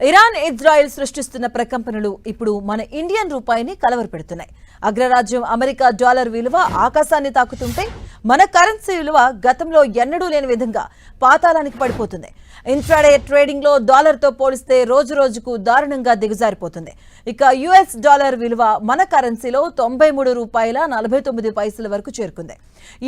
Iran Israel సృష్టిస్తున్న ప్రకంపనలు ఇప్పుడు మన ఇండియన్ రూపాయిని కలవరపెడుతున్నాయి. అగ్రరాజ్యం అమెరికా డాలర్ విలువ ఆకాశాన్ని తాకుతుంటే మన కరెన్సీ విలువ గతంలో ఎన్నడూ లేని విధంగా పాతాళానికి పడిపోతుంది. ఇంట్రాడే ట్రేడింగ్ లో డాలర్ తో పోలిస్తే రోజు రోజుకు దారుణంగా దిగజారిపోతుంది. ఇక యుఎస్ డాలర్ విలువ మన కరెన్సీలో $93.49 వరకు చేరుకుంది.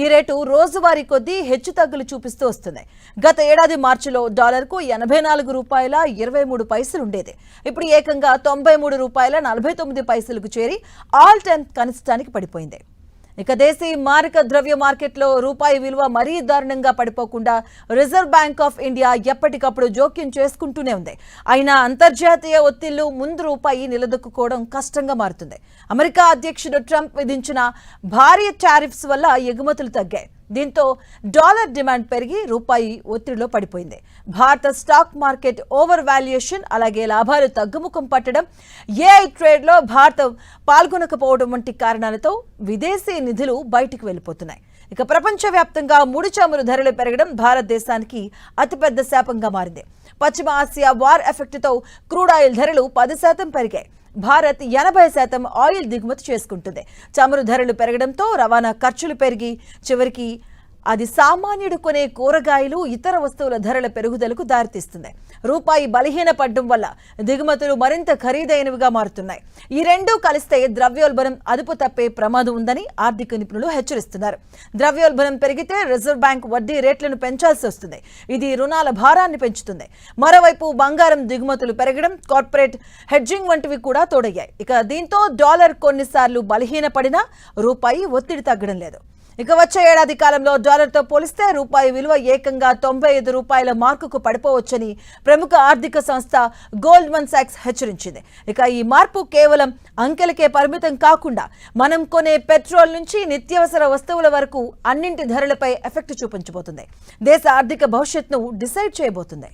ఈ రేటు రోజువారీ కొద్దీ హెచ్చుతగ్గులు చూపిస్తూ వస్తుంది. గత ఏడాది మార్చిలో డాలర్ కు $84.23 ఉండేది. ఇప్పుడు ఏకంగా $93.49కు చేరి ఆల్ టైమ్ కనిష్టానికి పడిపోయింది. ఇక దేశీ మారక ద్రవ్య మార్కెట్లో రూపాయి విలువ మరీ దారుణంగా పడిపోకుండా రిజర్వ్ బ్యాంక్ ఆఫ్ ఇండియా ఎప్పటికప్పుడు జోక్యం చేసుకుంటూనే ఉంది. అయినా అంతర్జాతీయ ఒత్తిళ్లు ముందు రూపాయి నిలదొక్కుకోవడం కష్టంగా మారుతుంది. అమెరికా అధ్యక్షుడు ట్రంప్ విధించిన భారీ టారిఫ్స్ వల్ల ఎగుమతులు తగ్గాయి. దీంతో డాలర్ డిమాండ్ పెరిగి రూపాయి ఒత్తిడిలో పడిపోయింది. భారత స్టాక్ మార్కెట్ ఓవర్ వాల్యుయేషన్ అలాగే లాభాలు తగ్గుముఖం పట్టడం, ఏఐ ట్రేడ్లో భారతం పాల్గొనకపోవడం వంటి కారణాలతో విదేశీ నిధులు బయటకు వెళ్లిపోతున్నాయి. ఇక ప్రపంచవ్యాప్తంగా ముడి చమురు ధరలు పెరగడం భారతదేశానికి అతిపెద్ద శాపంగా మారింది. పశ్చిమ ఆసియా వార్ ఎఫెక్ట్తో క్రూడ్ ఆయిల్ ధరలు 10% పెరిగాయి. భారత్ 80% ఆయిల్ దిగుమతి చేసుకుంటుంది. చమురు ధరలు పెరగడంతో రవాణా ఖర్చులు పెరిగి చివరికి అది సామాన్యుడు కొనే కూరగాయలు ఇతర వస్తువుల ధరల పెరుగుదలకు దారితీస్తుంది. రూపాయి బలహీనపడడం వల్ల దిగుమతులు మరింత ఖరీదైనవిగా మారుతున్నాయి. ఈ రెండూ కలిస్తే ద్రవ్యోల్బణం అదుపు తప్పే ప్రమాదం ఉందని ఆర్థిక నిపుణులు హెచ్చరిస్తున్నారు. ద్రవ్యోల్బణం పెరిగితే రిజర్వ్ బ్యాంక్ వడ్డీ రేట్లను పెంచాల్సి వస్తుంది. ఇది రుణాల భారాన్ని పెంచుతుంది. మరోవైపు బంగారం దిగుమతులు పెరగడం, కార్పొరేట్ హెడ్జింగ్ వంటివి కూడా తోడయ్యాయి. ఇక దీంతో డాలర్ కొన్నిసార్లు బలహీనపడినా రూపాయి ఒత్తిడి తగ్గడం లేదు. ఇక వచ్చే ఏడాది కాలంలో డాలర్తో పోలిస్తే రూపాయి విలువ ఏకంగా $95 మార్కుకు పడిపోవచ్చని ప్రముఖ ఆర్థిక సంస్థ గోల్డ్మన్ సాక్స్ హెచ్చరించింది. ఇక ఈ మార్పు కేవలం అంకెలకే పరిమితం కాకుండా మనం కొనే పెట్రోల్ నుంచి నిత్యావసర వస్తువుల వరకు అన్నింటి ధరలపై ఎఫెక్ట్ చూపించబోతుంది. దేశ ఆర్థిక భవిష్యత్తును డిసైడ్ చేయబోతుంది.